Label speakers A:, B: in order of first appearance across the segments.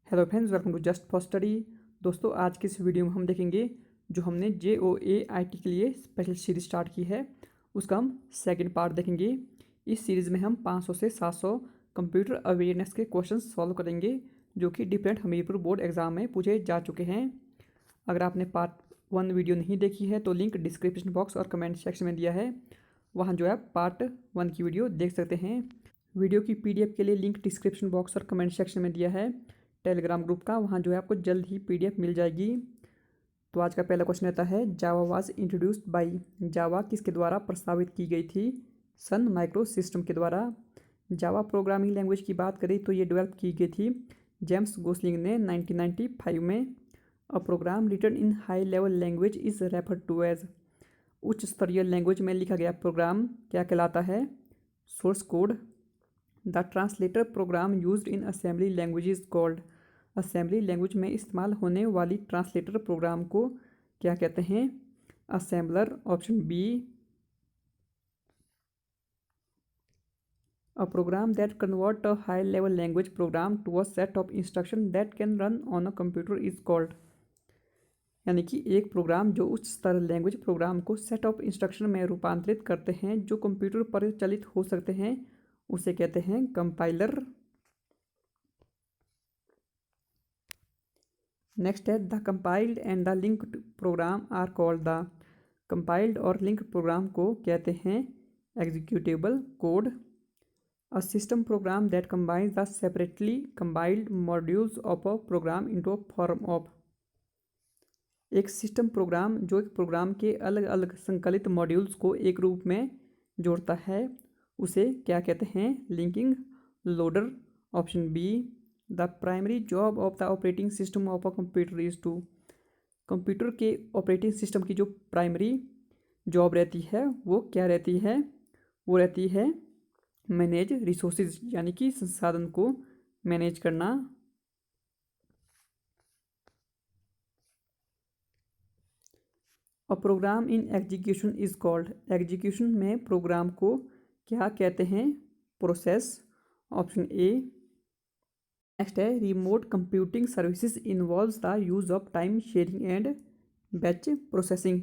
A: Hello friends, welcome to just for study. दोस्तों, आज की इस वीडियो में हम देखेंगे जो हमने JOAIT के लिए स्पेशल सीरीज स्टार्ट की है उसका हम सेकंड पार्ट देखेंगे। इस सीरीज़ में हम 500 से 700 कंप्यूटर अवेयरनेस के क्वेश्चंस सॉल्व करेंगे जो कि डिफरेंट हमीरपुर बोर्ड एग्ज़ाम में पूछे जा चुके हैं। अगर आपने पार्ट 1 वीडियो नहीं देखी है तो लिंक डिस्क्रिप्शन बॉक्स और कमेंट सेक्शन में दिया है, वहाँ जो है पार्ट 1 की वीडियो देख सकते हैं। वीडियो की PDF के लिए लिंक डिस्क्रिप्शन बॉक्स और कमेंट सेक्शन में दिया है टेलीग्राम ग्रुप का, वहाँ जो है आपको जल्द ही PDF मिल जाएगी। तो आज का पहला क्वेश्चन रहता है, जावा वाज इंट्रोड्यूस्ड बाई। जावा किसके द्वारा प्रस्तावित की गई थी? सन माइक्रो सिस्टम के द्वारा। जावा प्रोग्रामिंग लैंग्वेज की बात करें तो ये डेवलप की गई थी जेम्स गोसलिंग ने 1995 में। A program written in high level language is referred to as. उच्च स्तरीय लैंग्वेज में लिखा गया प्रोग्राम क्या कहलाता है? Source code. The translator program used in assembly language is called. Assembly language में इस्तेमाल होने वाली ट्रांसलेटर प्रोग्राम को क्या कहते हैं? Assembler. Option B. A program that convert a high level language program to a set of instruction that can run on a computer is called. यानी कि एक प्रोग्राम जो उच्च स्तर लैंग्वेज प्रोग्राम को सेट ऑफ इंस्ट्रक्शन में रूपांतरित करते हैं जो कंप्यूटर पर चलित हो सकते हैं उसे कहते हैं कंपाइलर। नेक्स्ट है, the compiled and the linked program are called the. Compiled और लिंक प्रोग्राम को कहते हैं executable code. A system program that combines the separately compiled modules of a program into a form of. एक system program जो एक programme के अलग अलग संकलित मॉड्यूल्स को एक रूप में जोड़ता है उसे क्या कहते हैं? Linking loader. Option B. The primary job of the operating system of a computer is to. Computer के ऑपरेटिंग सिस्टम की जो प्राइमरी जॉब रहती है वो क्या रहती है? वो रहती है मैनेज रिसोर्सेज, यानी कि संसाधन को मैनेज करना। A program in execution is called. Execution में प्रोग्राम को क्या कहते हैं? प्रोसेस। Option A. नेक्स्ट है, remote computing services involves the use of time sharing and batch processing.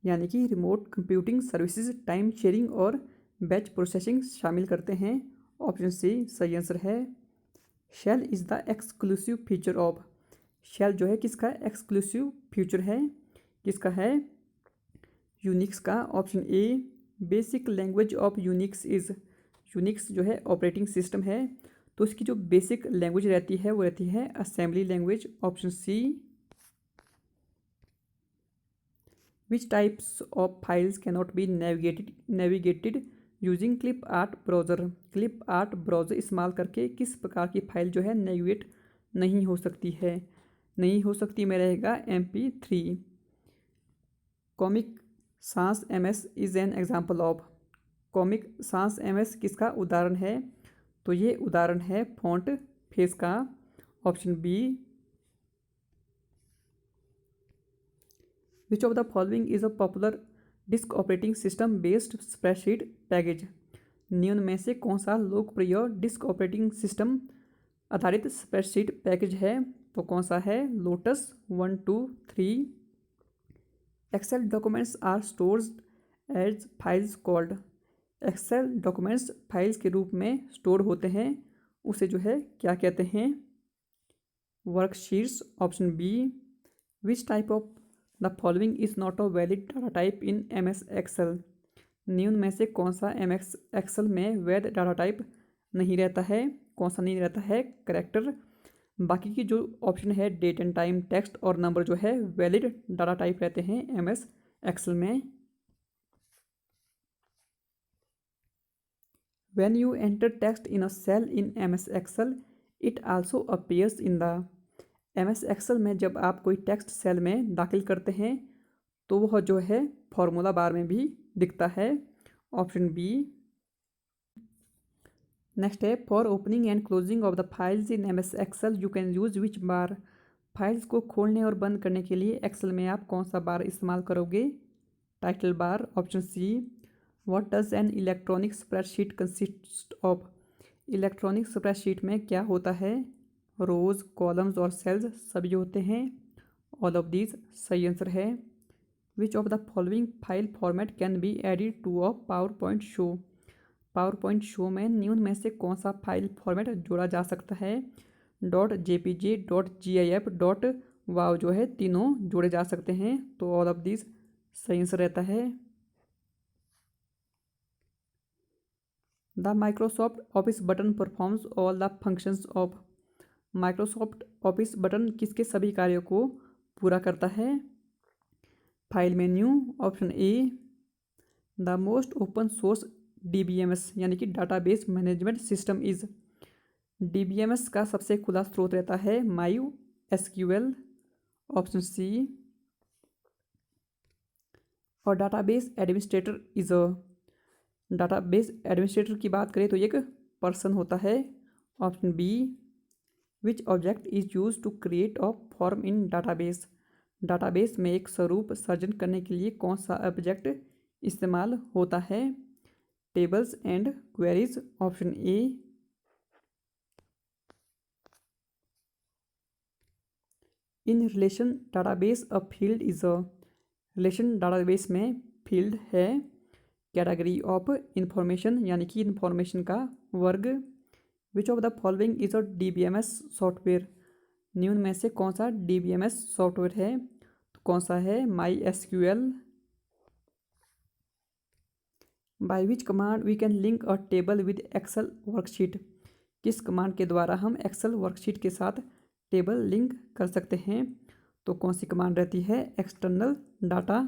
A: यानी कि remote computing services time sharing और बैच प्रोसेसिंग शामिल करते हैं। ऑप्शन सी सही आंसर है। Shell is the exclusive feature of. Shell जो है किसका एक्सक्लूसिव फीचर है? किसका है? यूनिक्स का। Option A. Basic language of Unix is. Unix जो है ऑपरेटिंग सिस्टम है तो इसकी जो बेसिक लैंग्वेज रहती है वो रहती है assembly language. Option C. Which types of files cannot be navigated using clip art browser. Clip art browser इस्तेमाल करके किस प्रकार की फाइल जो है नेविगेट नहीं हो सकती है? नहीं हो सकती में रहेगा MP3। Comic sans MS is an example of. Comic sans MS किसका उदाहरण है? तो ये उदाहरण है फॉन्ट फेस का। Option B. Which of the following is a popular disk operating system based spreadsheet package. निम्न में से कौन सा लोकप्रिय डिस्क ऑपरेटिंग सिस्टम आधारित स्प्रेडशीट पैकेज है? तो कौन सा है? Lotus 1 2 3। Excel documents are stored as files called. Excel documents files के रूप में स्टोर होते हैं उसे जो है क्या कहते हैं? Worksheets. Option B. Which type of the following is not a valid data type in MS Excel. निम्न में से कौन सा MS एक्सेल में वैध डाटा टाइप नहीं रहता है? कौन सा नहीं रहता है? करेक्टर। बाकी की जो ऑप्शन है डेट एंड टाइम, टेक्स्ट और नंबर जो है वैलिड डाटा टाइप रहते हैं MS एक्सेल में। When you enter text in a cell in MS Excel, it also appears in the। MS Excel में जब आप कोई टेक्स्ट सेल में दाखिल करते हैं तो वह जो है फॉर्मूला बार में भी दिखता है। Option B. नेक्स्ट है, for opening and closing of the files in MS Excel you can use which bar. Files को खोलने और बंद करने के लिए एक्सेल में आप कौन सा बार इस्तेमाल करोगे? Title bar. Option C. What does an electronic spreadsheet consist of. Electronic spreadsheet में क्या होता है? रोज, कॉलम्स और सेल्स सभी होते हैं। ऑल ऑफ दीज सही आंसर है। Which of the following file format can be added to a PowerPoint show. PowerPoint show में निम्न में से कौन सा फाइल फॉर्मेट जोड़ा जा सकता है। .jpg, .gif, .wav जो है तीनों जोड़े जा सकते हैं, तो ऑल ऑफ दिस सही आंसर रहता है। The Microsoft office button performs all the functions of. Microsoft office button किसके सभी कार्यों को पूरा करता है। File menu, option A. The most open source DBMS यानी कि database management system is. DBMS का सबसे खुला स्रोत रहता है MySQL, ऑप्शन सी। और database administrator is a. Database administrator की बात करें तो एक पर्सन होता है, option B. Which object is use to create a form in database. Database में एक स्वरूप सर्जन करने के लिए कौन सा ऑब्जेक्ट इस्तेमाल होता है। Tables and queries, option A. In relation database a field is a. Relation database में फील्ड है। कैटेगरी ऑफ इंफॉर्मेशन यानी कि इंफॉर्मेशन का वर्ग। विच of the following is a DBMS software. निम्न में से कौन सा DBMS सॉफ्टवेयर है, तो कौन सा है। MySQL। By which command we can link a table with Excel worksheet. किस कमांड के द्वारा हम एक्सेल वर्कशीट के साथ टेबल लिंक कर सकते हैं, तो कौन सी कमांड रहती है। External data.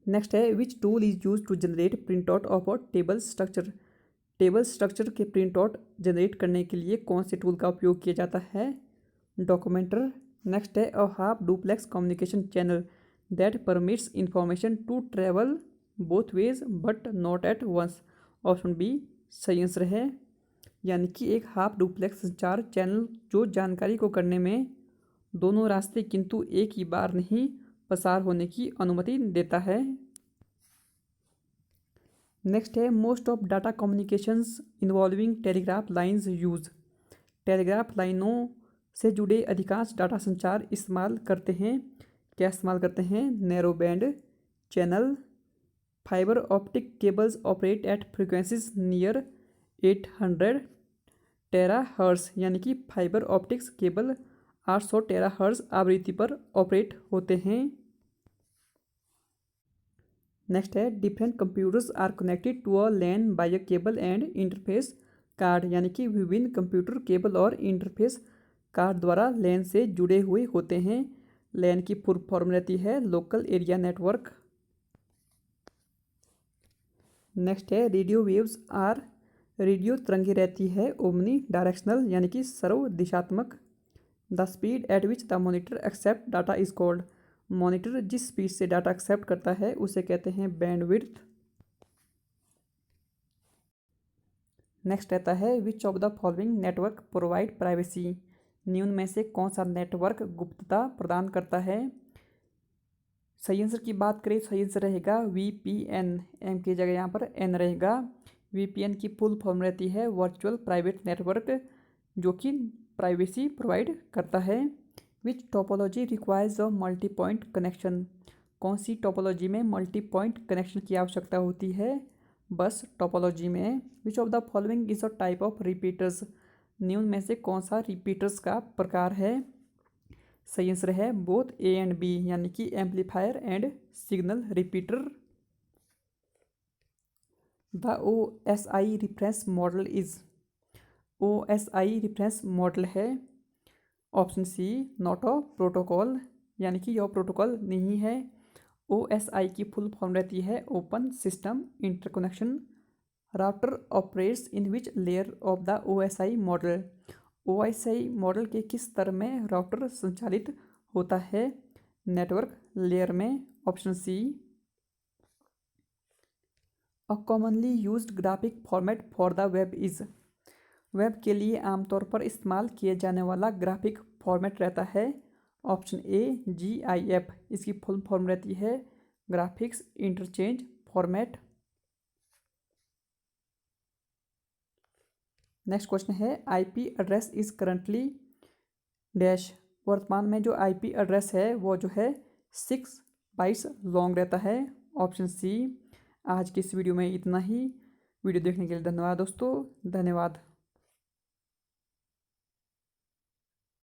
A: नेक्स्ट है which tool is use to generate print out of a table structure. Table structure के प्रिंट आउट जनरेट करने के लिए कौन से टूल का उपयोग किया जाता है। डॉक्यूमेंटर। नेक्स्ट है a half duplex communication channel that permits information to travel both ways but not at once, option B सही आंसर है। यानी कि एक हाफ डुप्लेक्स संचार चैनल जो जानकारी को करने में दोनों रास्ते किंतु एक ही बार नहीं पसार होने की अनुमति देता है। नेक्स्ट है most of data communications involving telegraph lines use. Telegraph लाइनों से जुड़े अधिकांश डाटा संचार इस्तेमाल करते हैं, क्या इस्तेमाल करते हैं। Narrow band channel. Fibre optic cables operate at frequencies near 800 terahertz यानी कि फाइबर ऑप्टिक्स केबल 800 टेराहर्ट्ज आवृत्ति पर ऑपरेट होते हैं। नेक्स्ट है different computers are connected to a LAN by a cable and interface card यानी कि विभिन्न कंप्यूटर केबल और इंटरफेस कार्ड द्वारा लैन से जुड़े हुए होते हैं। लैन की फुल फॉर्म रहती है लोकल एरिया नेटवर्क। नेक्स्ट है रेडियो वेव्स आर। रेडियो तरंगे रहती है ओमनी डायरेक्शनल यानी कि सर्व दिशात्मक। The speed at which the monitor accept data is called. Monitor जिस स्पीड से डाटा एक्सेप्ट करता है उसे कहते हैं बैंडविड्थ। नेक्स्ट रहता है which of the following network provide privacy. निम्न में से कौन सा नेटवर्क गुप्तता प्रदान करता है। सही आंसर की बात करें, सही आंसर रहेगा VPN। एम की जगह यहाँ पर एन रहेगा। VPN की फुल फॉर्म रहती है वर्चुअल प्राइवेट नेटवर्क, जो कि प्राइवेसी प्रोवाइड करता है। Which topology requires a multi point connection. कौन सी टोपोलॉजी में मल्टी पॉइंट कनेक्शन की आवश्यकता होती है। बस टोपोलॉजी में। Which of the following is a type of repeaters. निम्न में से कौन सा रिपीटर्स का प्रकार है। सही आंसर है बोथ ए एंड बी यानी कि amplifier and signal repeater. The OSI reference model is. OSI reference model है, option C not a protocol यानी कि यह प्रोटोकॉल नहीं है। OSI की फुल फॉर्म रहती है open system interconnection router operates in which layer of the OSI model. OSI model के किस स्तर में राउटर संचालित होता है। नेटवर्क लेयर में, option C. A commonly used graphic format for the web is. Web के लिए आमतौर पर इस्तेमाल किए जाने वाला ग्राफिक फॉर्मेट रहता है, ऑप्शन ए GIF। इसकी फुल फॉर्म रहती है graphics interchange format. Next question है IP address is currently dash. वर्तमान में जो आईपी एड्रेस है वो जो है 6 बाइट्स लॉन्ग रहता है। Option C. आज की इस वीडियो में इतना ही। वीडियो देखने के लिए धन्यवाद दोस्तों। धन्यवाद।